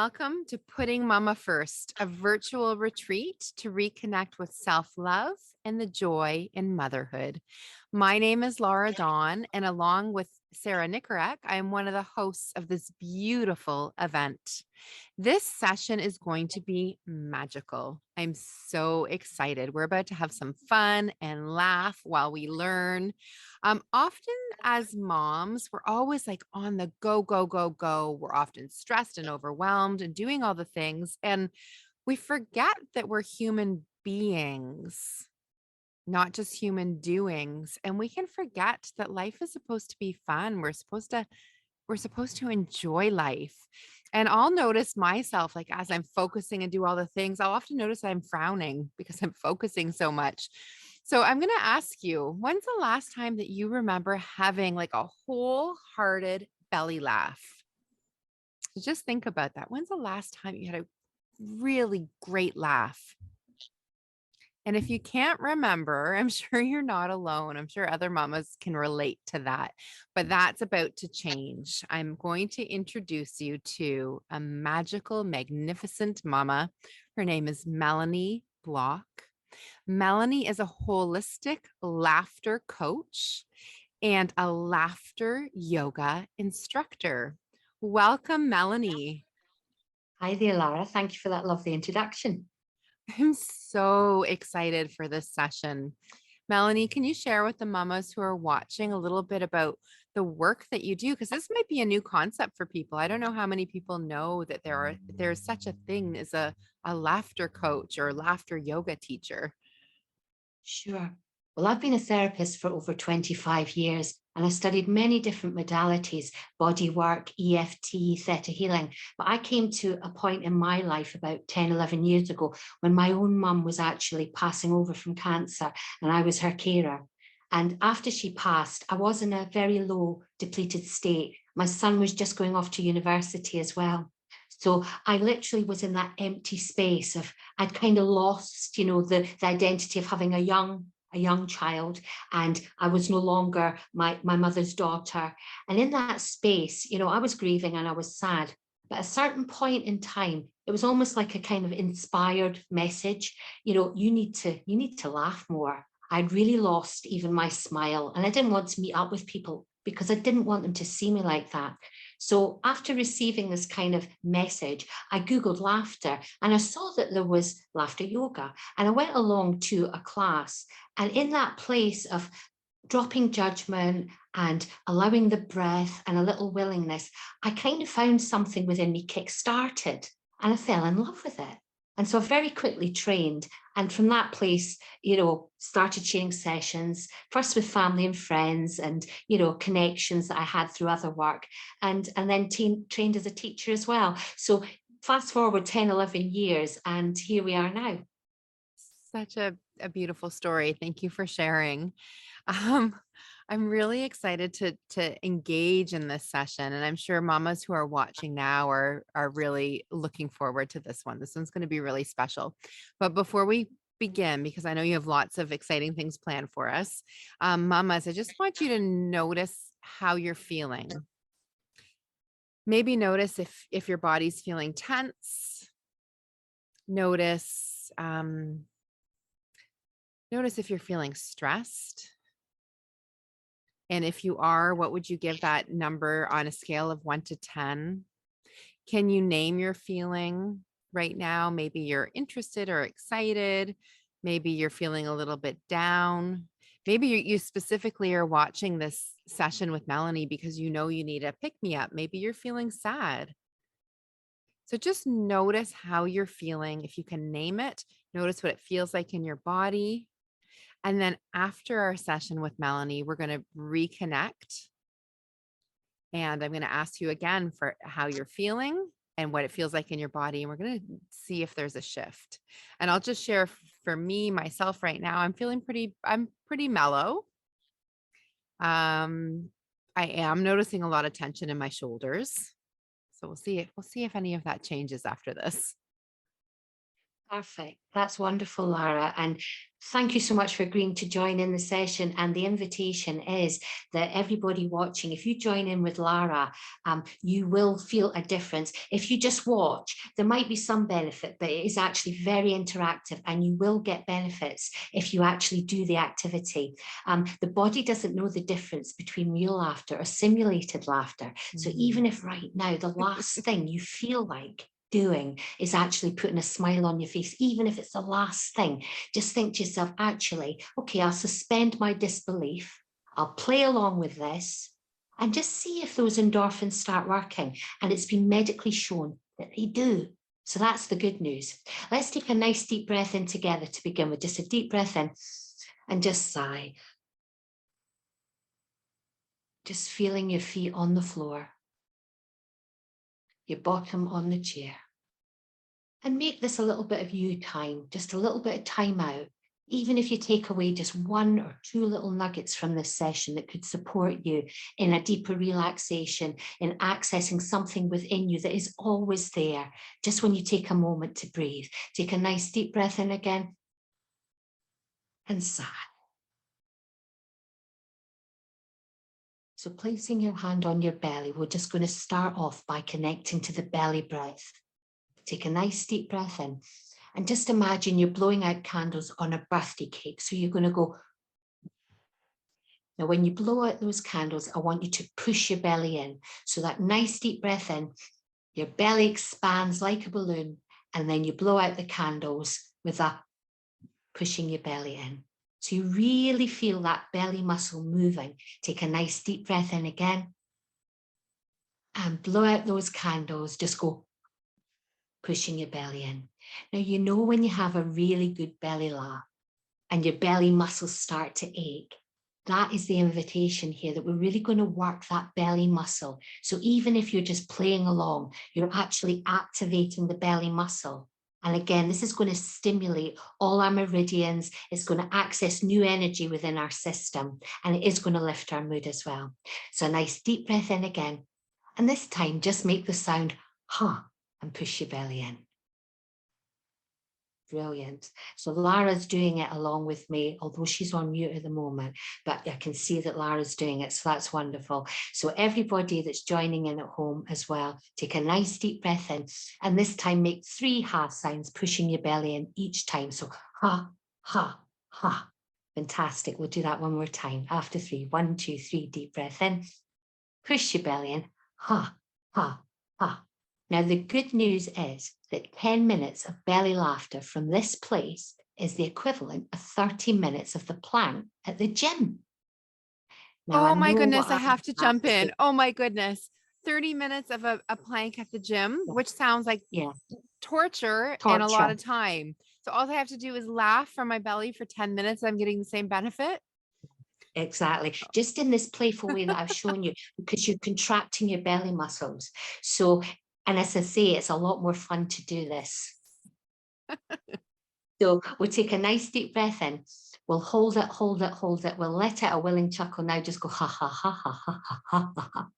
Welcome to Putting Mama First, a virtual retreat to reconnect with self-love and the joy in motherhood. My name is Laura Dawn, and along with Sarah Nicorek, I am one of the hosts of this beautiful event. This session is going to be magical. I'm so excited. We're about to have some fun and laugh while we learn. Often as moms, we're always like on the go, go, go, go. We're often stressed and overwhelmed and doing all the things. And we forget that we're human beings, not just human doings. And we can forget that life is supposed to be fun. We're supposed to enjoy life. And I'll notice myself, like as I'm focusing and do all the things, I'll often notice I'm frowning because I'm focusing so much. So I'm going to ask you, when's the last time that you remember having like a wholehearted belly laugh? Just think about that. When's the last time you had a really great laugh? And if you can't remember, I'm sure you're not alone. I'm sure other mamas can relate to that, but that's about to change. I'm going to introduce you to a magical, magnificent mama. Her name is Melanie Bloch. Melanie is a holistic laughter coach and a laughter yoga instructor. Welcome, Melanie. Hi there, Lara. Thank you for that lovely introduction. I'm so excited for this session. Melanie, can you share with the mamas who are watching a little bit about the work that you do? Because this might be a new concept for people. I don't know how many people know that there's such a thing as a laughter coach or laughter yoga teacher. Sure. Well, I've been a therapist for over 25 years and I studied many different modalities, body work, EFT, theta healing. But I came to a point in my life about 10, 11 years ago when my own mum was actually passing over from cancer and I was her carer. And after she passed, I was in a very low, depleted state. My son was just going off to university as well. So I literally was in that empty space of I'd kind of lost, the identity of having a young child, and I was no longer my mother's daughter. And in that space, I was grieving and I was sad. But at a certain point in time, it was almost like a kind of inspired message. You need to laugh more. I'd really lost even my smile, and I didn't want to meet up with people because I didn't want them to see me like that. So after receiving this kind of message, I Googled laughter and I saw that there was laughter yoga. And I went along to a class. And in that place of dropping judgment and allowing the breath and a little willingness, I kind of found something within me kick-started and I fell in love with it. And so I very quickly trained. And from that place, started sharing sessions, first with family and friends and, connections that I had through other work, and then trained as a teacher as well. So fast forward 10, 11 years, and here we are now. Such a beautiful story. Thank you for sharing. Um, I'm really excited to engage in this session, and I'm sure mamas who are watching now are really looking forward to this one. This one's going to be really special. But before we begin, because I know you have lots of exciting things planned for us, mamas, I just want you to notice how you're feeling. Maybe notice if your body's feeling tense. Notice if you're feeling stressed. And if you are, what would you give that number on a scale of 1 to 10? Can you name your feeling right now? Maybe you're interested or excited. Maybe you're feeling a little bit down. Maybe you specifically are watching this session with Melanie because you know you need a pick me up. Maybe you're feeling sad. So just notice how you're feeling. If you can name it, notice what it feels like in your body. And then after our session with Melanie, we're going to reconnect. And I'm going to ask you again for how you're feeling and what it feels like in your body. And we're going to see if there's a shift. And I'll just share for myself right now, I'm pretty mellow. I am noticing a lot of tension in my shoulders. So we'll see if any of that changes after this. Perfect. That's wonderful, Lara. And thank you so much for agreeing to join in the session. And the invitation is that everybody watching, if you join in with Lara, you will feel a difference. If you just watch, there might be some benefit, but it is actually very interactive and you will get benefits if you actually do the activity. The body doesn't know the difference between real laughter or simulated laughter. So even if right now, the last thing you feel like doing is actually putting a smile on your face, even if it's the last thing, just think to yourself, actually, okay, I'll suspend my disbelief. I'll play along with this and just see if those endorphins start working. And it's been medically shown that they do. So that's the good news. Let's take a nice deep breath in together to begin with. Just a deep breath in and just sigh. Just feeling your feet on the floor, your bottom on the chair. And make this a little bit of you time, just a little bit of time out. Even if you take away just 1 or 2 little nuggets from this session that could support you in a deeper relaxation, in accessing something within you that is always there, just when you take a moment to breathe. Take a nice deep breath in again and sigh. So placing your hand on your belly, we're just going to start off by connecting to the belly breath. Take a nice deep breath in and just imagine you're blowing out candles on a birthday cake. So you're going to go. Now, when you blow out those candles, I want you to push your belly in. So that nice deep breath in, your belly expands like a balloon, and then you blow out the candles with a pushing your belly in. So you really feel that belly muscle moving. Take a nice deep breath in again and blow out those candles. Just go pushing your belly in. Now, you know when you have a really good belly laugh and your belly muscles start to ache, that is the invitation here, that we're really going to work that belly muscle. So even if you're just playing along, you're actually activating the belly muscle. And again, this is going to stimulate all our meridians. It's going to access new energy within our system, and it is going to lift our mood as well. So a nice deep breath in again. And this time, just make the sound ha and push your belly in. Brilliant. So Lara's doing it along with me, although she's on mute at the moment, but I can see that Lara's doing it. So that's wonderful. So everybody that's joining in at home as well, take a nice deep breath in, and this time make 3 ha sounds, pushing your belly in each time. So ha, ha, ha. Fantastic. We'll do that one more time. After 3, 1, 2, 3, deep breath in, push your belly in, ha, ha, ha. Now, the good news is that 10 minutes of belly laughter from this place is the equivalent of 30 minutes of the plank at the gym. Now, I Oh my know goodness, what I I'm have to about jump to in. say. Oh my goodness. 30 minutes of a plank at the gym, which sounds like Yeah, torture and a lot torture. of time. So all I have to do is laugh from my belly for 10 minutes. I'm getting the same benefit. Exactly. Just in this playful way that I've shown you, because you're contracting your belly muscles. So, and as I say, it's a lot more fun to do this. So we'll take a nice deep breath in. We'll hold it, hold it, hold it. We'll let out a willing chuckle now. Just go ha ha ha ha ha ha ha ha.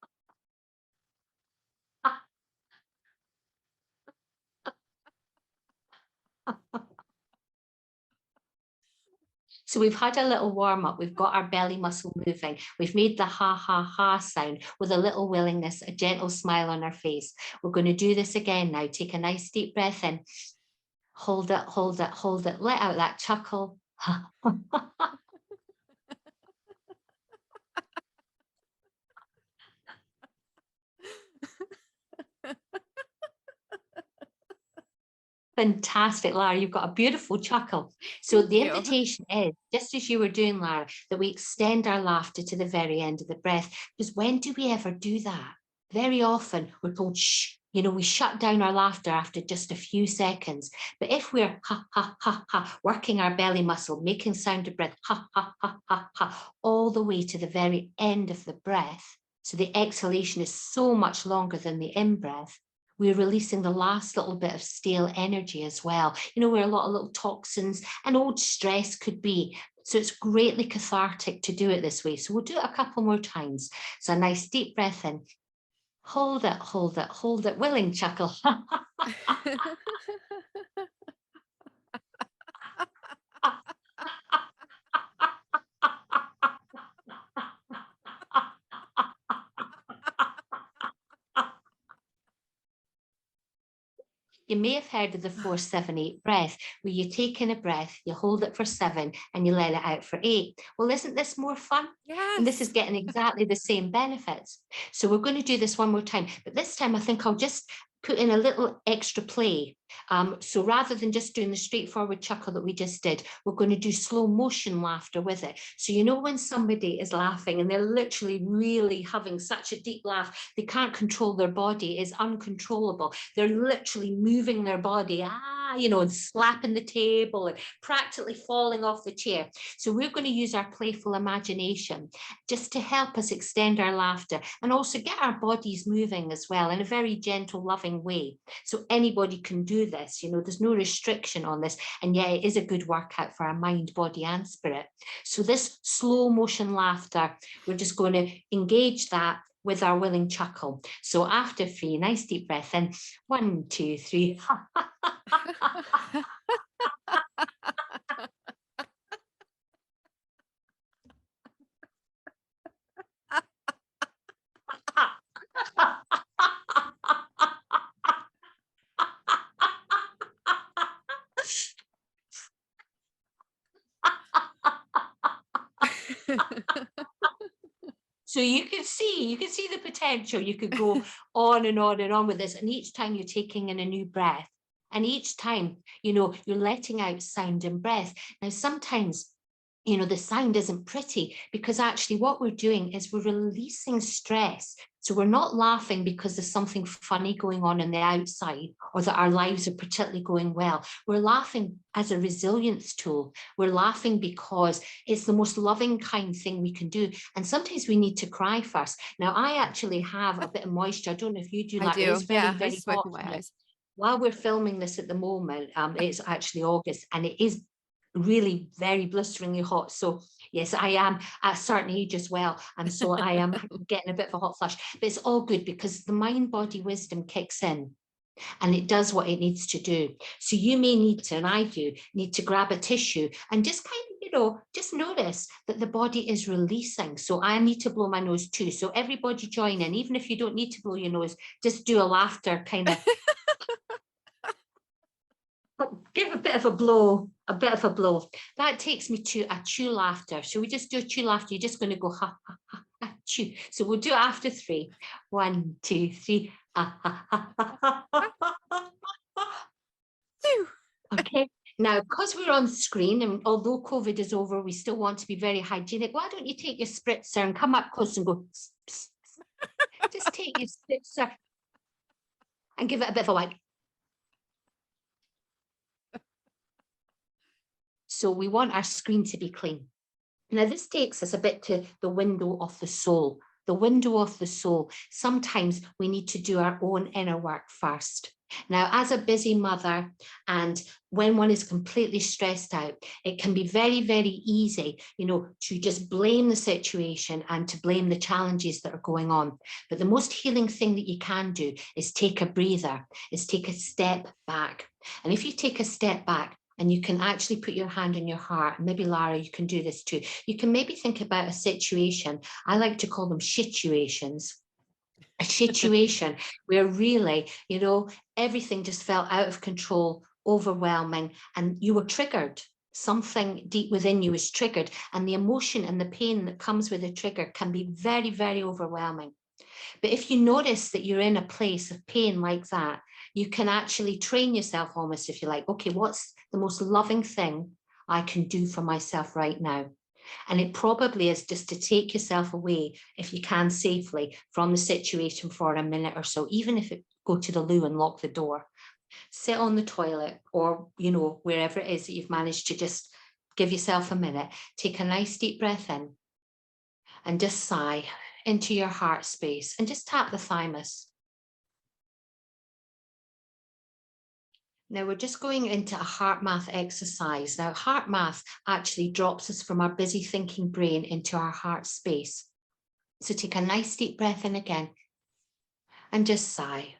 So we've had a little warm up. We've got our belly muscle moving. We've made the ha ha ha sound with a little willingness, a gentle smile on our face. We're going to do this again now. Take a nice deep breath in. Hold it, hold it, hold it. Let out that chuckle. Fantastic, Lara. You've got a beautiful chuckle. So Thank the you. invitation is, just as you were doing, Lara, that we extend our laughter to the very end of the breath. Because when do we ever do that? Very often we're told, shh, we shut down our laughter after just a few seconds. But if we're ha, ha, ha, ha, working our belly muscle, making sound of breath, ha, ha, ha, ha, ha, all the way to the very end of the breath. So the exhalation is so much longer than the in-breath. We're releasing the last little bit of stale energy as well, where a lot of little toxins and old stress could be. So it's greatly cathartic to do it this way. So we'll do it a couple more times. So a nice deep breath in. Hold it, hold it, hold it. Willing chuckle. You may have heard of the 4-7-8 breath, where you take in a breath, you hold it for 7, and you let it out for 8. Well, isn't this more fun? And this is Yes. getting exactly the same benefits. So we're going to do this one more time, but this time I think I'll just put in a little extra play. So rather than just doing the straightforward chuckle that we just did, we're going to do slow motion laughter with it. So you know when somebody is laughing and they're literally really having such a deep laugh, they can't control their body, it's uncontrollable. They're literally moving their body, and slapping the table and practically falling off the chair. So we're going to use our playful imagination just to help us extend our laughter and also get our bodies moving as well in a very gentle, loving way. So anybody can do this, there's no restriction on this. And yeah, it is a good workout for our mind, body, and spirit. So this slow motion laughter, we're just going to engage that with our willing chuckle. So after 3, nice deep breath in. 1, 2, 3. So you can see the potential. You could go on and on and on with this. And each time you're taking in a new breath. And each time, you're letting out sound and breath. Now, sometimes, the sound isn't pretty because actually what we're doing is we're releasing stress. So we're not laughing because there's something funny going on the outside or that our lives are particularly going well. We're laughing as a resilience tool. We're laughing because it's the most loving, kind thing we can do. And sometimes we need to cry first. Now, I actually have a bit of moisture. I don't know if you do I that. It do. is very, Yeah. I very just hot wiping my here. eyes. While we're filming this at the moment, it's actually August and it is really very blisteringly hot. So yes, I am at a certain age as well. And so I am getting a bit of a hot flush, but it's all good because the mind body wisdom kicks in and it does what it needs to do. So you may need to, and I do, need to grab a tissue and just kind of, just notice that the body is releasing. So I need to blow my nose too. So everybody join in, even if you don't need to blow your nose, just do a laughter kind of give a bit of a blow, That takes me to a chew laughter. So we just do a chew laughter. You're just going to go ha, ha, ha, ha, chew. So we'll do it after 3. 1, 2, 3. Ha, ha, ha, ha, ha, ha. Okay. Now, because we're on screen and although COVID is over, we still want to be very hygienic. Why don't you take your spritzer and come up close and go, pss, pss, pss. Just take your spritzer and give it a bit of a wipe. So we want our screen to be clean. Now, this takes us a bit to the window of the soul. The window of the soul. Sometimes we need to do our own inner work first. Now, as a busy mother, and when one is completely stressed out, it can be very, very easy, to just blame the situation and to blame the challenges that are going on. But the most healing thing that you can do is take a breather, is take a step back. And if you take a step back, and you can actually put your hand on your heart. Maybe Lara, you can do this too. You can maybe think about a situation. I like to call them situations. A situation where really, everything just felt out of control, overwhelming, and you were triggered. Something deep within you is triggered, and the emotion and the pain that comes with a trigger can be very, very overwhelming. But if you notice that you're in a place of pain like that, you can actually train yourself almost, if you like, okay, what's the most loving thing I can do for myself right now? And it probably is just to take yourself away, if you can safely, from the situation for a minute or so, even if it go to the loo and lock the door, sit on the toilet or, wherever it is that you've managed to just give yourself a minute, take a nice deep breath in and just sigh into your heart space and just tap the thymus. Now we're just going into a heart math exercise. Now heart math actually drops us from our busy thinking brain into our heart space. So take a nice deep breath in again and just sigh.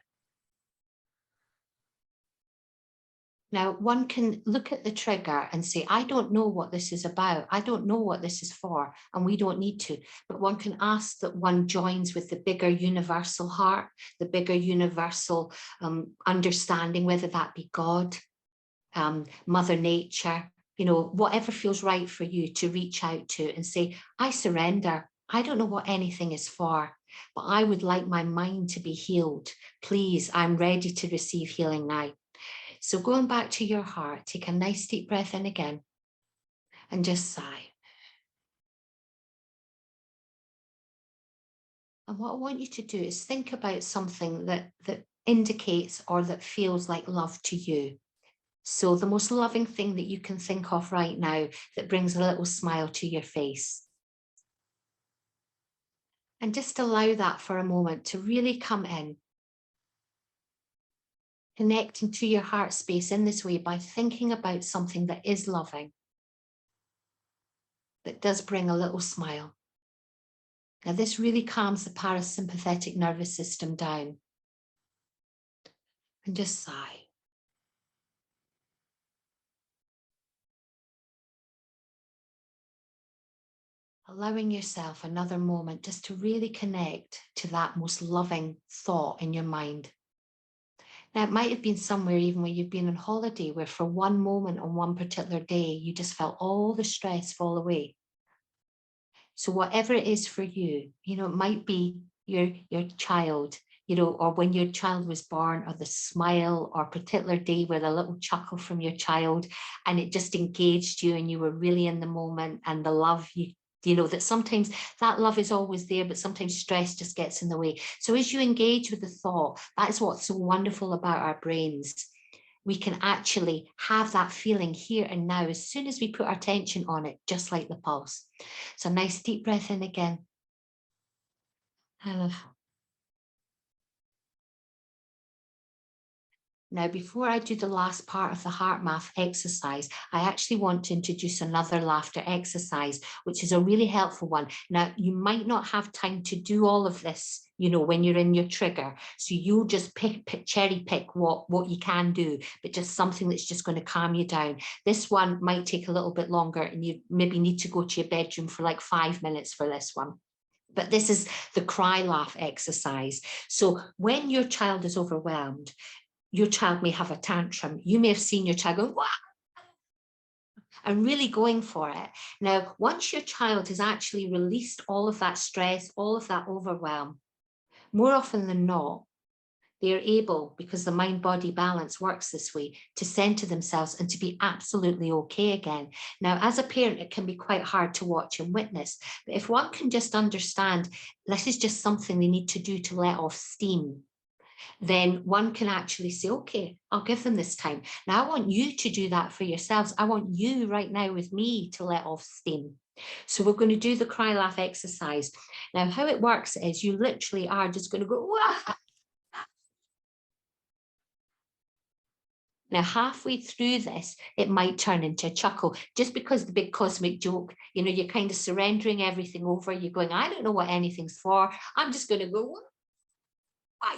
Now, one can look at the trigger and say, I don't know what this is about. I don't know what this is for, and we don't need to. But one can ask that one joins with the bigger universal heart, the bigger universal understanding, whether that be God, Mother Nature, whatever feels right for you, to reach out to and say, I surrender. I don't know what anything is for, but I would like my mind to be healed. Please, I'm ready to receive healing now. So going back to your heart, take a nice deep breath in again and just sigh. And what I want you to do is think about something that indicates or that feels like love to you. So the most loving thing that you can think of right now that brings a little smile to your face. And just allow that for a moment to really come in. Connecting to your heart space in this way by thinking about something that is loving, that does bring a little smile. Now, this really calms the parasympathetic nervous system down. And just sigh. Allowing yourself another moment just to really connect to that most loving thought in your mind. Now, it might have been somewhere even where you've been on holiday, where for one moment on one particular day, you just felt all the stress fall away. So whatever it is for you, it might be your child, or when your child was born, or the smile, or a particular day with a little chuckle from your child, and it just engaged you and you were really in the moment, and the love that sometimes that love is always there, but sometimes stress just gets in the way. So as you engage with the thought, that's what's so wonderful about our brains. We can actually have that feeling here and now as soon as we put our attention on it, just like the pulse. So nice deep breath in again. Now, before I do the last part of the heart math exercise, I actually want to introduce another laughter exercise, which is a really helpful one. Now, you might not have time to do all of this, when you're in your trigger. So you'll just cherry pick what you can do, but just something that's just going to calm you down. This one might take a little bit longer, and you maybe need to go to your bedroom for like 5 minutes for this one. But this is the cry laugh exercise. So when your child is overwhelmed, your child may have a tantrum. You may have seen your child go, "Wah!" and really going for it. Now, once your child has actually released all of that stress, all of that overwhelm, more often than not, they're able, because the mind-body balance works this way, to center themselves and to be absolutely okay again. Now, as a parent, it can be quite hard to watch and witness, but if one can just understand this is just something they need to do to let off steam, then one can actually say, okay, I'll give them this time. Now, I want you to do that for yourselves. I want you right now with me to let off steam. So we're going to do the cry laugh exercise. Now, how it works is you literally are just going to go, wah! Now, halfway through this, it might turn into a chuckle, just because the big cosmic joke, you're kind of surrendering everything over. You're going, I don't know what anything's for. I'm just going to go, wah!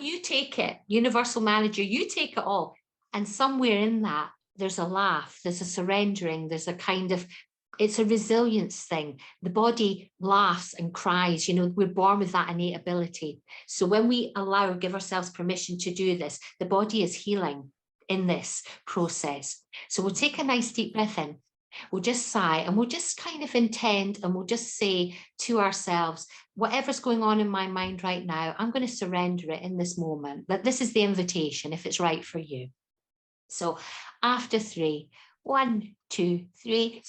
You take it, universal manager, you take it all. And somewhere in that, there's a laugh, there's a surrendering, there's a kind of, it's a resilience thing. The body laughs and cries, we're born with that innate ability. So when we give ourselves permission to do this, the body is healing in this process. So we'll take a nice deep breath in. We'll just sigh, and we'll just kind of intend, and we'll just say to ourselves, whatever's going on in my mind right now, I'm going to surrender it in this moment. That this is the invitation, if it's right for you. So after 3, 1, 2, 3.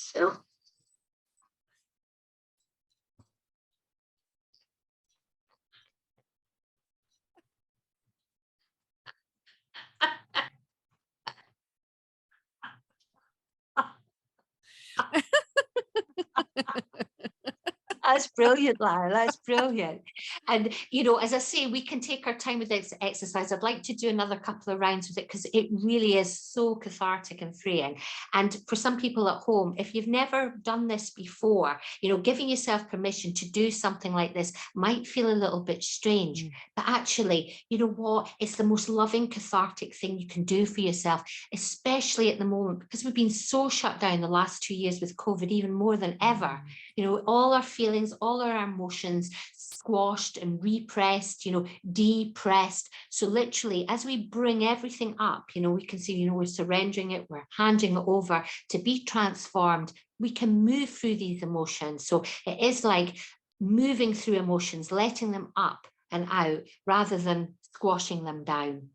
That's brilliant, Lara. That's brilliant. And, you know, as I say, we can take our time with this exercise. I'd like to do another couple of rounds with it because it really is so cathartic and freeing. And for some people at home, if you've never done this before, you know, giving yourself permission to do something like this might feel a little bit strange. But actually, you know what? It's the most loving, cathartic thing you can do for yourself, especially at the moment, because we've been so shut down the last 2 years with COVID, even more than ever. You know, all our feelings, all our emotions squashed and repressed, you know, depressed. So literally, as we bring everything up, you know, we can see, you know, we're surrendering it, we're handing it over to be transformed. We can move through these emotions. So it is like moving through emotions, letting them up and out rather than squashing them down.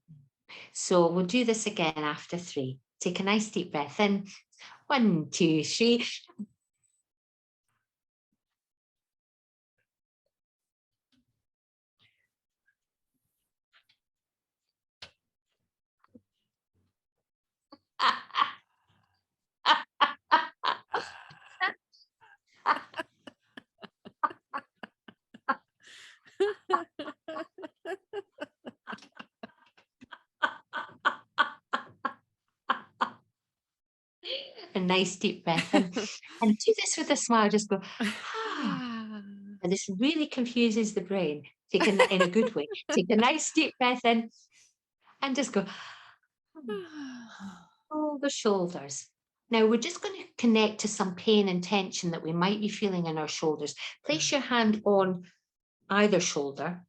So we'll do this again after 3. Take a nice deep breath in. 1, 2, 3. A nice deep breath in. And do this with a smile, just go, ah. And this really confuses the brain. Take in a good way. Take a nice deep breath in and just go, roll the shoulders. Now we're just going to connect to some pain and tension that we might be feeling in our shoulders. Place your hand on either shoulder.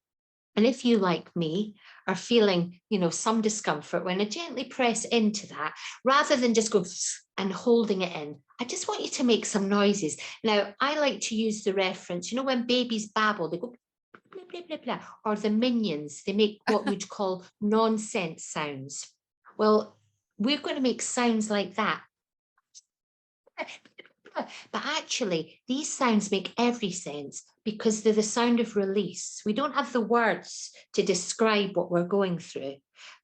And if you, like me, are feeling, you know, some discomfort, when I gently press into that, rather than just go and holding it in, I just want you to make some noises. Now, I like to use the reference, you know, when babies babble, they go blah, blah, blah, blah, or the minions, they make what we'd call nonsense sounds. Well, we're going to make sounds like that. But actually, these sounds make every sense because they're the sound of release. We don't have the words to describe what we're going through,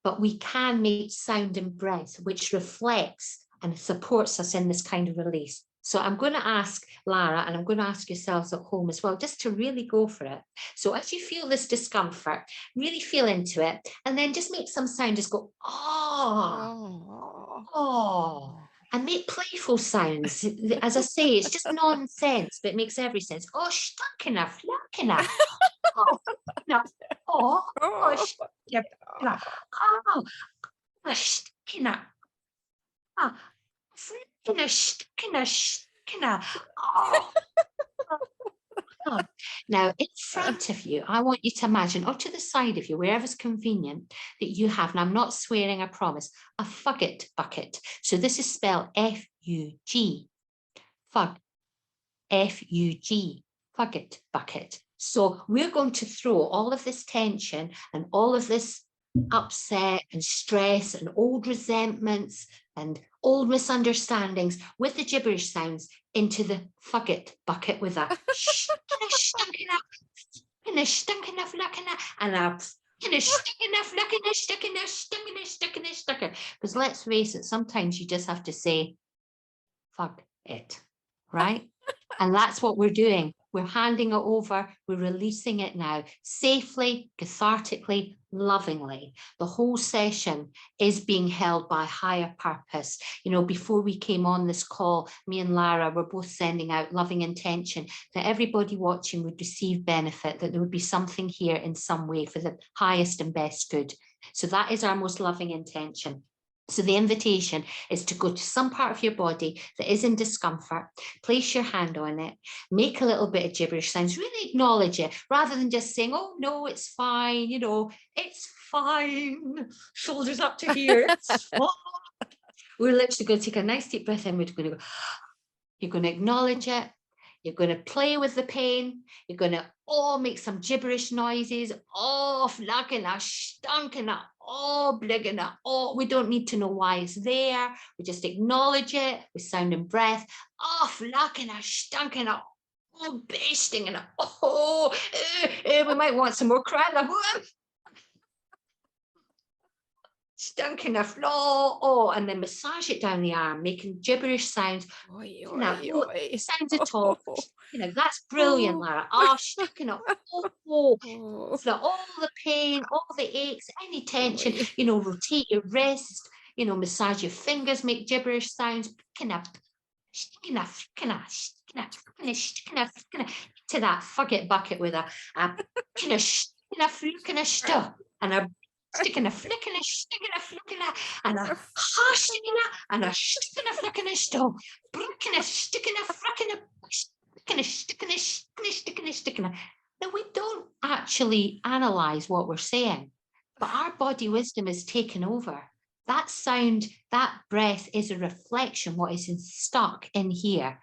but we can make sound and breath, which reflects and supports us in this kind of release. So I'm going to ask Lara, and I'm going to ask yourselves at home as well, just to really go for it. So as you feel this discomfort, really feel into it, and then just make some sound, just go, oh, oh. And make playful sounds. As I say, it's just nonsense, but it makes every sense. Oh, stuck enough, luck enough. Oh, enough. Oh, stuck enough. Oh, stuck enough. Oh, stuck enough. Oh. Now, in front of you, I want you to imagine, or to the side of you, wherever's convenient, that you have, and I'm not swearing, I promise, a fugget bucket. So this is spelled F-U-G, fug, F-U-G, fugget bucket. So we're going to throw all of this tension and all of this upset and stress and old resentments and old misunderstandings with the gibberish sounds into the fugget bucket with a stunk enough, and a stunk enough, and a stick enough, because let's face it, sometimes you just have to say, fuck it, right? And that's what we're doing. We're handing it over. We're releasing it now, safely, cathartically, lovingly. The whole session is being held by higher purpose. You know, before we came on this call, me and Lara were both sending out loving intention that everybody watching would receive benefit, that there would be something here in some way for the highest and best good. So that is our most loving intention. So the invitation is to go to some part of your body that is in discomfort, place your hand on it, make a little bit of gibberish sounds, really acknowledge it, rather than just saying, oh, no, it's fine, you know, it's fine, shoulders up to here, it's fine. We're literally going to take a nice deep breath in, we're going to go, you're going to acknowledge it, you're going to play with the pain, you're going to make some gibberish noises, flagging, stunking, bligging, we don't need to know why it's there, we just acknowledge it with sound and breath, flagging, stunking, basting, and we might want some more crying. stinking of oh, and then massage it down the arm, making gibberish sounds. Oi, Now, oi, oh, oi. sounds at all. That's brilliant, Oh, Lara. Oh, sticking up. Oh, oh, for all the pain, all the aches, any tension, oi. rotate your wrist, massage your fingers, make gibberish sounds, kind of to that fuck bucket with a kind of stuff and a sticking a flicking a sticking a flicking a and a sticking a and a sticking a flicking a stuff, breaking a sticking a fricking a sticking a sticking a sticking a sticking a. Now we don't actually analyze what we're saying, but our body wisdom is taken over. That sound, that breath is a reflection what is stuck in here.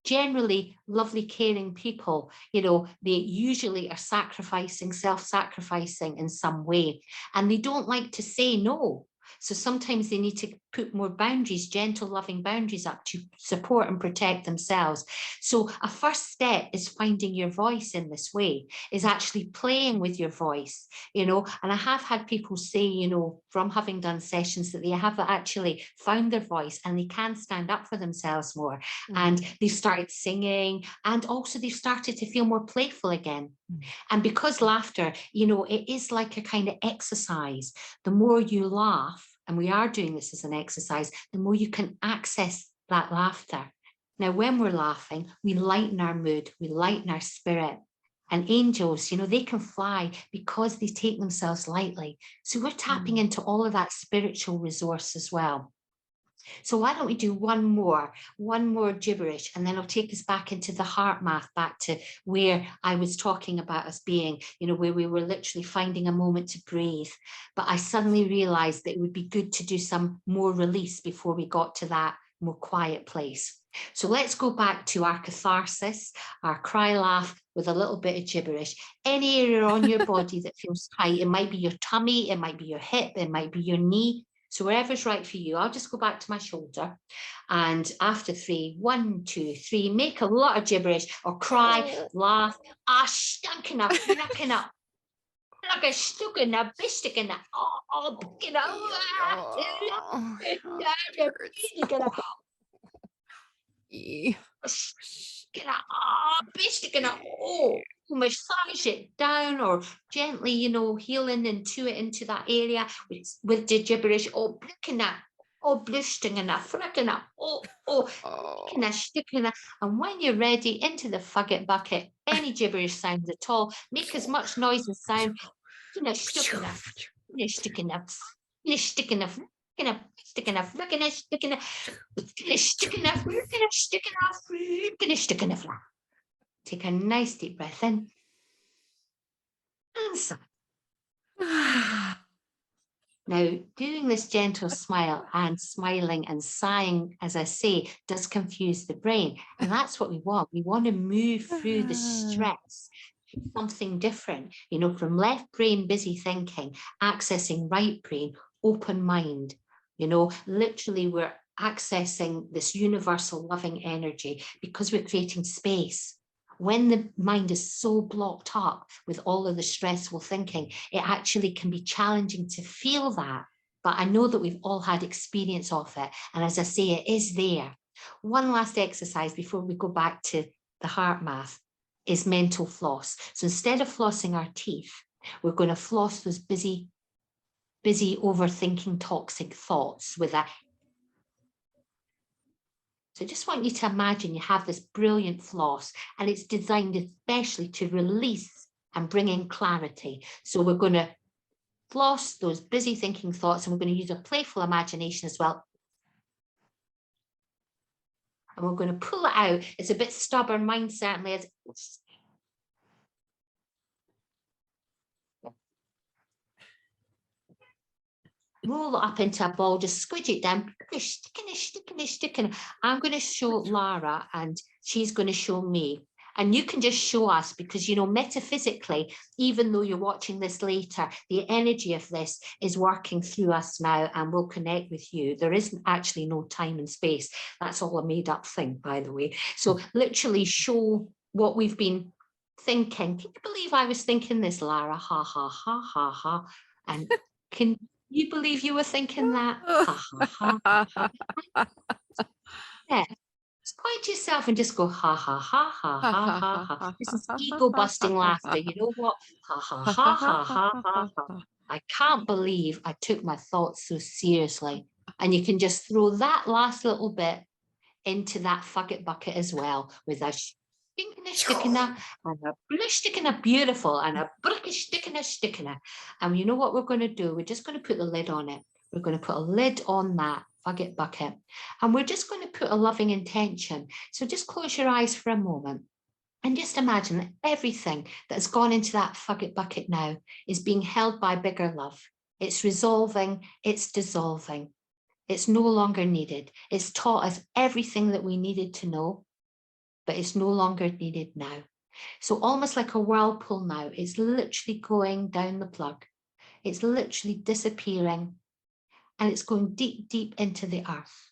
Generally lovely, caring people, they usually are sacrificing, self-sacrificing in some way, and they don't like to say no. So sometimes they need to put more boundaries, gentle, loving boundaries up to support and protect themselves. So a first step is finding your voice in this way, is actually playing with your voice, and I have had people say, from having done sessions, that they have actually found their voice and they can stand up for themselves more. And they've started singing, and also they've started to feel more playful again. And because laughter, it is like a kind of exercise. The more you laugh, and we are doing this as an exercise, the more you can access that laughter. Now, when we're laughing, we lighten our mood, we lighten our spirit. And angels, they can fly because they take themselves lightly. So we're tapping into all of that spiritual resource as well. So why don't we do one more gibberish, and then I'll take us back into the heart math, back to where I was talking about us being, where we were literally finding a moment to breathe. But I suddenly realized that it would be good to do some more release before we got to that more quiet place. So let's go back to our catharsis, our cry laugh with a little bit of gibberish. Any area on your body that feels tight, it might be your tummy, it might be your hip, it might be your knee. So wherever's right for you, I'll just go back to my shoulder. And after 3, 1, 2, 3, make a lot of gibberish or cry, laugh, stinking up, knocking up. Like a stuck in a biscuit in a massage it down, or gently, healing into that area with the gibberish, blinking at, blusting and flicking at, sticking at. And when you're ready, into the fugget bucket, any gibberish sounds at all, make as much noise as sound, sticking up, sticking up, sticking up. Sticking up, sticking up, sticking up, sticking up, sticking up. Take a nice deep breath in and sigh. Now, doing this gentle smile and smiling and sighing, as I say, does confuse the brain. And that's what we want. We want to move through the stress to something different, from left brain, busy thinking, accessing right brain, open mind. Literally, we're accessing this universal loving energy because we're creating space. When the mind is so blocked up with all of the stressful thinking, it actually can be challenging to feel that. But I know that we've all had experience of it. And as I say, it is there. One last exercise before we go back to the heart math is mental floss. So instead of flossing our teeth, we're going to floss those busy, overthinking, toxic thoughts with a. So I just want you to imagine you have this brilliant floss, and it's designed especially to release and bring in clarity. So we're going to floss those busy thinking thoughts, and we're going to use a playful imagination as well. And we're going to pull it out. It's a bit stubborn, mine certainly is. Roll it up into a ball, just squidge it down, sticking. I'm going to show Lara, and she's going to show me. And you can just show us because, metaphysically, even though you're watching this later, the energy of this is working through us now, and we'll connect with you. There isn't actually no time and space. That's all a made up thing, by the way. So literally show what we've been thinking. Can you believe I was thinking this, Lara? Ha, ha, ha, ha, ha. And can You believe you were thinking that? Ha ha ha ha ha. Yeah. Just quiet yourself and just go ha ha ha ha ha ha ha. This is ego busting laughter. You know what? Ha ha ha ha ha ha ha. I can't believe I took my thoughts so seriously. And you can just throw that last little bit into that fugget bucket as well with a stickina and a blushtickina beautiful and a brickish stickina. And you know what we're going to do? We're just going to put the lid on it. We're going to put a lid on that fugget bucket and we're just going to put a loving intention. So just close your eyes for a moment and just imagine that everything that's gone into that fugget bucket now is being held by bigger love. It's resolving, it's dissolving. It's no longer needed. It's taught us everything that we needed to know, but it's no longer needed now. So almost like a whirlpool now, it's literally going down the plug. It's literally disappearing and it's going deep, deep into the earth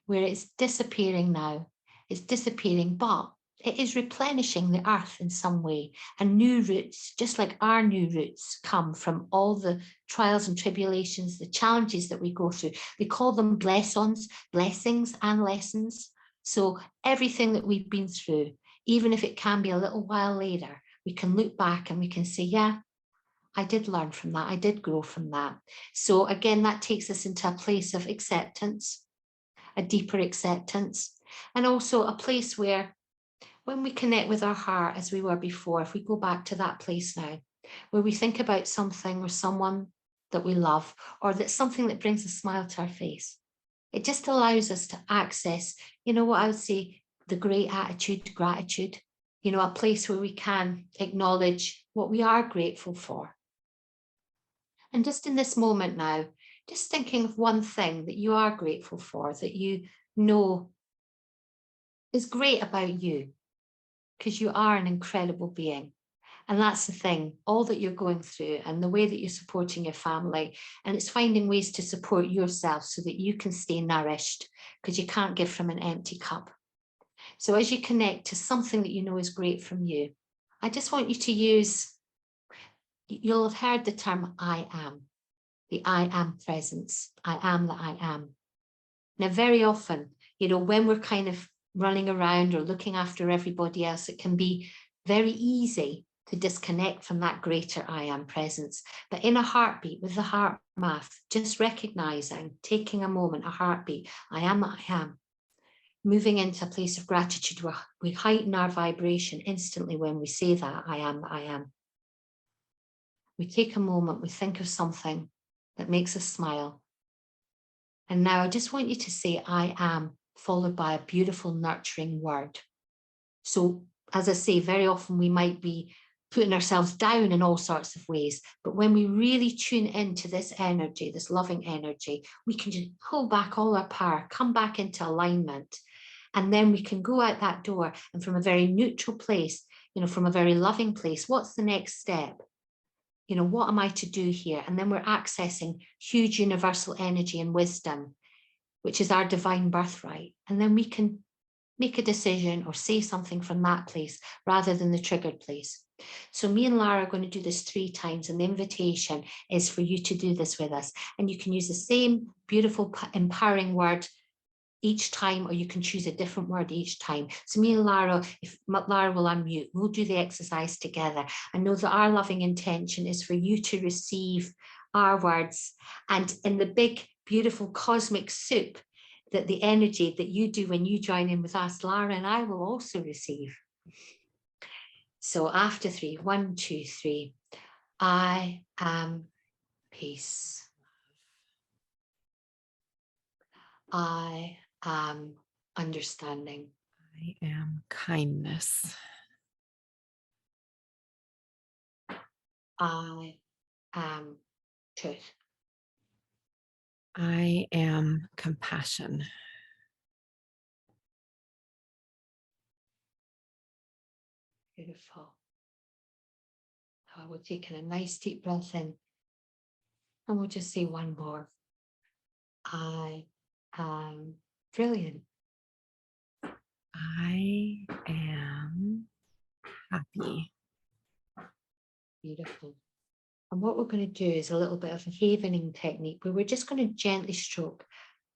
where it's disappearing now. It's disappearing, but it is replenishing the earth in some way, and new roots, just like our new roots, come from all the trials and tribulations, the challenges that we go through. They call them blessings and lessons. So everything that we've been through, even if it can be a little while later, we can look back and we can say, yeah, I did learn from that. I did grow from that. So again, that takes us into a place of acceptance, a deeper acceptance, and also a place where when we connect with our heart as we were before, if we go back to that place now, where we think about something or someone that we love, or that's something that brings a smile to our face, it just allows us to access, you know what I would say, the great attitude, gratitude, you know, a place where we can acknowledge what we are grateful for. And just in this moment now, just thinking of one thing that you are grateful for, that you know is great about you, because you are an incredible being. And that's the thing, all that you're going through and the way that you're supporting your family, and it's finding ways to support yourself so that you can stay nourished, because you can't give from an empty cup. So as you connect to something that you know is great from you, I just want you to use, you'll have heard the term I am, the I am presence. I am that I am. Now, very often, you know, when we're kind of running around or looking after everybody else, it can be very easy to disconnect from that greater I am presence. But in a heartbeat with the heart math, just recognizing, taking a moment, a heartbeat, I am that I am, moving into a place of gratitude where we heighten our vibration instantly when we say that I am that I am. We take a moment, we think of something that makes us smile. And now I just want you to say I am, followed by a beautiful nurturing word. So as I say, very often we might be putting ourselves down in all sorts of ways, but when we really tune into this energy, this loving energy, we can just pull back all our power, come back into alignment, and then we can go out that door, and from a very neutral place, you know, from a very loving place, what's the next step? You know, what am I to do here? And then we're accessing huge universal energy and wisdom, which is our divine birthright. And then we can make a decision or say something from that place rather than the triggered place. So me and Lara are going to do this 3 times, and the invitation is for you to do this with us. And you can use the same beautiful, empowering word each time, or you can choose a different word each time. So me and Lara, if Lara will unmute, we'll do the exercise together, and know that our loving intention is for you to receive our words, and in the big, beautiful cosmic soup, that the energy that you do when you join in with us, Lara and I will also receive. So after 3, 1, 2, 3, I am peace. I am understanding. I am kindness. I am truth. I am compassion. Beautiful. Now we're taking a nice deep breath in, and we'll just say one more. I am brilliant. I am happy. Beautiful. And what we're going to do is a little bit of a havening technique where we're just going to gently stroke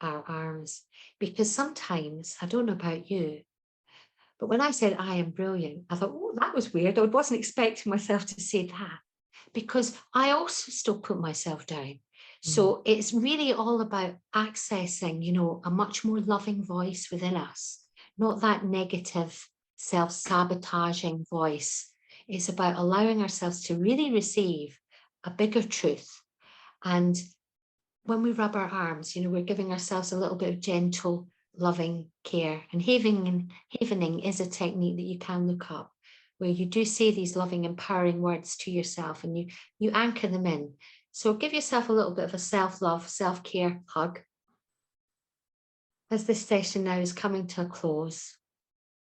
our arms. Because sometimes, I don't know about you, but when I said I am brilliant, I thought, oh, that was weird. I wasn't expecting myself to say that because I also still put myself down. Mm. So it's really all about accessing, a much more loving voice within us, not that negative, self-sabotaging voice. It's about allowing ourselves to really receive a bigger truth. And when we rub our arms, we're giving ourselves a little bit of gentle, loving care. And havening is a technique that you can look up, where you do say these loving, empowering words to yourself and you anchor them in. So give yourself a little bit of a self-love, self-care hug. As this session now is coming to a close,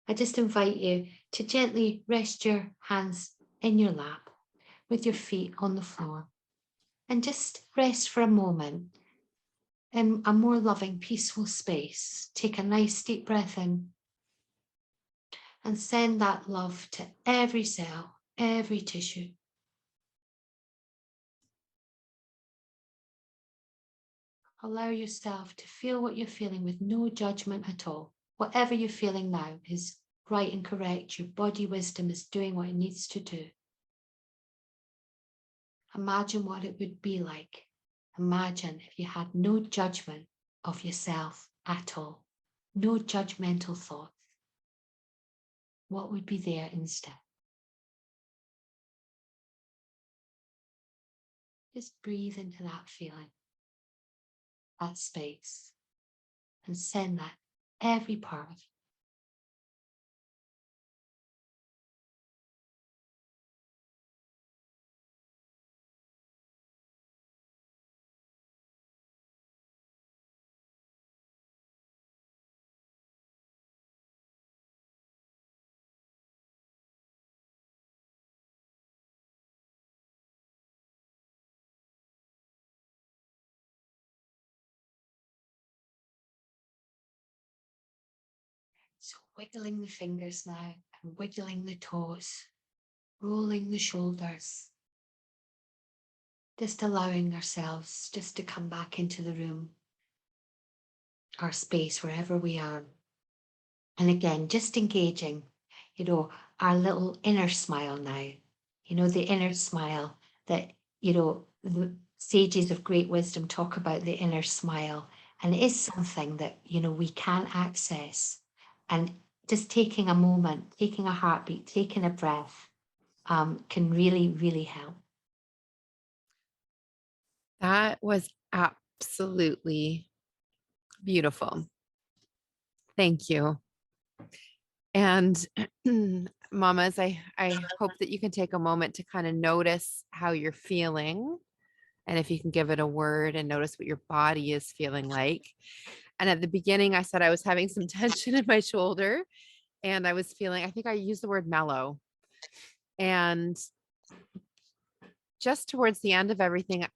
I just invite you to gently rest your hands in your lap with your feet on the floor and just rest for a moment in a more loving, peaceful space. Take a nice deep breath in and send that love to every cell, every tissue. Allow yourself to feel what you're feeling with no judgment at all. Whatever you're feeling now is right and correct. Your body wisdom is doing what it needs to do. Imagine what it would be like. Imagine if you had no judgment of yourself at all, no judgmental thoughts. What would be there instead? Just breathe into that feeling, that space, and send that every part of you. So wiggling the fingers now and wiggling the toes, rolling the shoulders, just allowing ourselves just to come back into the room, our space, wherever we are. And again, just engaging, our little inner smile now, the inner smile that, the sages of great wisdom talk about the inner smile. And it is something that, we can access. And just taking a moment, taking a heartbeat, taking a breath can really, really help. That was absolutely beautiful. Thank you. And mamas, I hope that you can take a moment to kind of notice how you're feeling. And if you can give it a word and notice what your body is feeling like. And at the beginning, I said I was having some tension in my shoulder and I was feeling, I think I used the word mellow. And just towards the end of everything,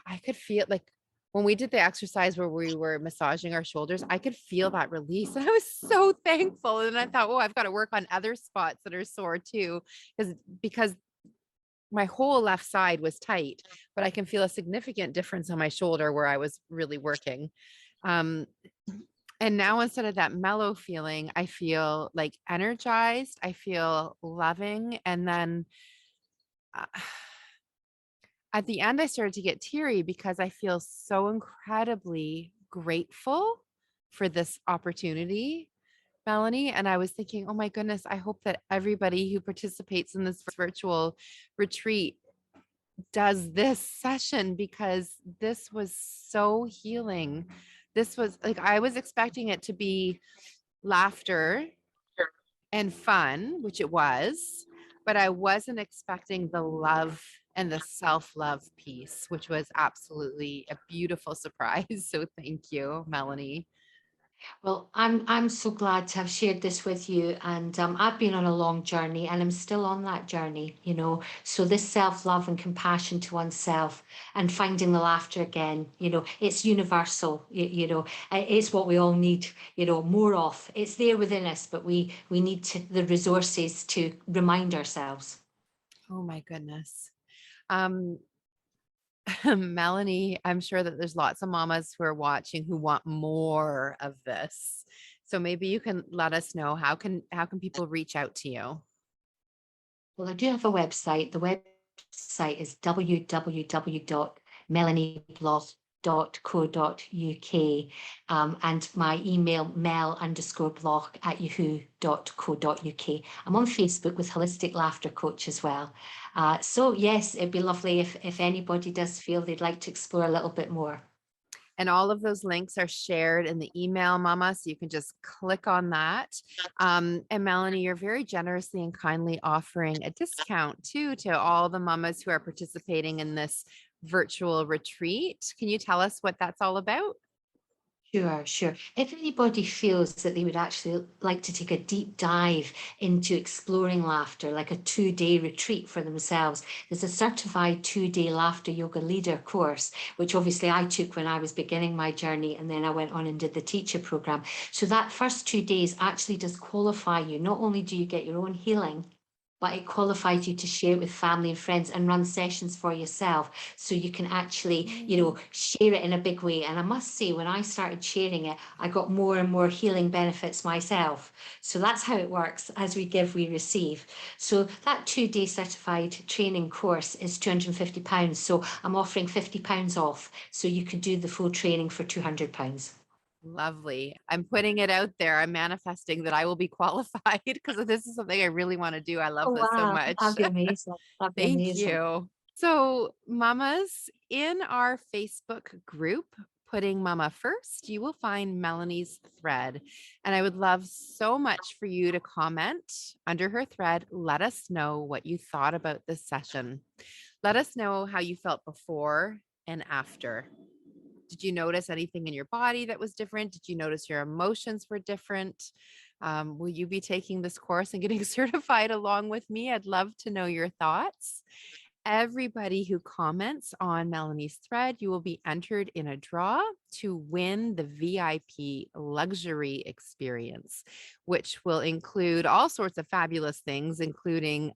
I could feel like when we did the exercise where we were massaging our shoulders, I could feel that release. And I was so thankful. And I thought, oh, I've got to work on other spots that are sore too. Because my whole left side was tight, but I can feel a significant difference on my shoulder where I was really working. Um, and now instead of that mellow feeling, I feel like energized. I feel loving. And then uh, at the end, I started to get teary because I feel so incredibly grateful for this opportunity, Melanie. And I was thinking, oh my goodness, I hope that everybody who participates in this virtual retreat does this session because this was so healing. This was like, I was expecting it to be laughter and fun, which it was, but I wasn't expecting the love and the self-love piece, which was absolutely a beautiful surprise. So thank you, Melanie. Well, I'm so glad to have shared this with you, and I've been on a long journey, and I'm still on that journey. So this self-love and compassion to oneself, and finding the laughter again. It's universal. It's what we all need. More of. It's there within us, but we need the resources to remind ourselves. Oh my goodness. Melanie, I'm sure that there's lots of mamas who are watching who want more of this. So maybe you can let us know how can people reach out to you? Well, I do have a website. The website is www.melaniebloch.co.uk, and my email mel_bloch@yahoo.co.uk. I'm on Facebook with Holistic Laughter Coach as well. So yes, it'd be lovely if anybody does feel they'd like to explore a little bit more. And all of those links are shared in the email, Mama. So you can just click on that. And Melanie, you're very generously and kindly offering a discount too to all the mamas who are participating in this virtual retreat. Can you tell us what that's all about? Sure, sure. If anybody feels that they would actually like to take a deep dive into exploring laughter, like a 2-day retreat for themselves, there's a certified 2-day laughter yoga leader course, which obviously I took when I was beginning my journey, and then I went on and did the teacher program. So that first 2 days actually does qualify you. Not only do you get your own healing, but it qualifies you to share it with family and friends and run sessions for yourself, so you can actually, Mm. share it in a big way. And I must say, when I started sharing it, I got more and more healing benefits myself. So that's how it works. As we give, we receive. So that 2-day certified training course is £250. So I'm offering £50 off, so you could do the full training for £200. Lovely. I'm putting it out there. I'm manifesting that I will be qualified because this is something I really want to do. I love Oh, this so wow. much. That'd be amazing. That'd be Thank amazing. you. So, mamas, in our Facebook group, Putting Mama First, you will find Melanie's thread. And I would love so much for you to comment under her thread. Let us know what you thought about this session. Let us know how you felt before and after. Did you notice anything in your body that was different? Did you notice your emotions were different? Will you be taking this course and getting certified along with me? I'd love to know your thoughts. Everybody who comments on Melanie's thread, you will be entered in a draw to win the VIP luxury experience, which will include all sorts of fabulous things, including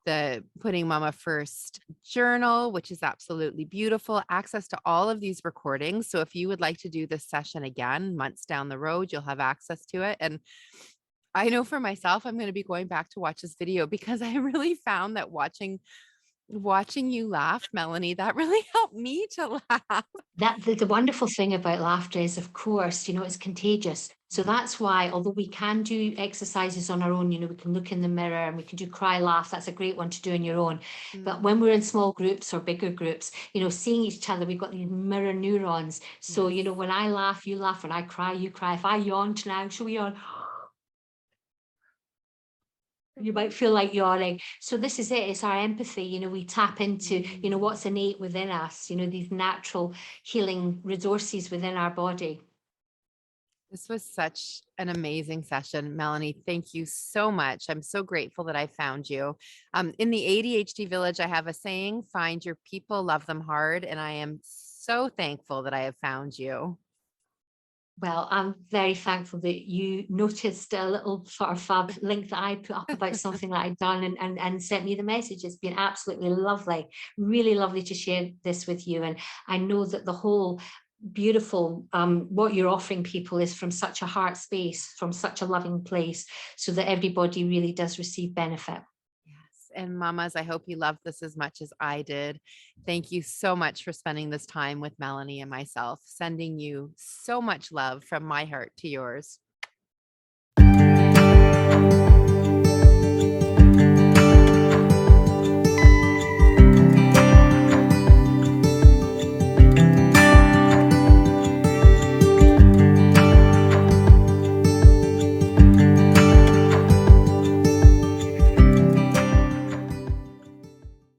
the Putting Mama First journal, which is absolutely beautiful, access to all of these recordings. So if you would like to do this session again months down the road, you'll have access to it. And I know for myself, I'm going to be going back to watch this video because I really found that watching you laugh, Melanie, that really helped me to laugh. That the wonderful thing about laughter is, of course, it's contagious. So that's why, although we can do exercises on our own, we can look in the mirror and we can do cry laugh. That's a great one to do on your own. But Mm, when we're in small groups or bigger groups, seeing each other, we've got these mirror neurons. So, yes. when I laugh, you laugh. When I cry, you cry. If I yawned now, shall we yawn? You might feel like yawning. So this is it. It's our empathy. We tap into, Mm. what's innate within us, these natural healing resources within our body. This was such an amazing session, Melanie. Thank you so much. I'm so grateful that I found you. In the ADHD village, I have a saying, find your people, love them hard. And I am so thankful that I have found you. Well, I'm very thankful that you noticed a little sort of fab link that I put up about something that I'd done, and sent me the message. It's been absolutely lovely, really lovely to share this with you. And I know that the whole beautiful, what you're offering people is from such a heart space, from such a loving place, so that everybody really does receive benefit. Yes. And mamas, I hope you loved this as much as I did. Thank you so much for spending this time with Melanie and myself, sending you so much love from my heart to yours.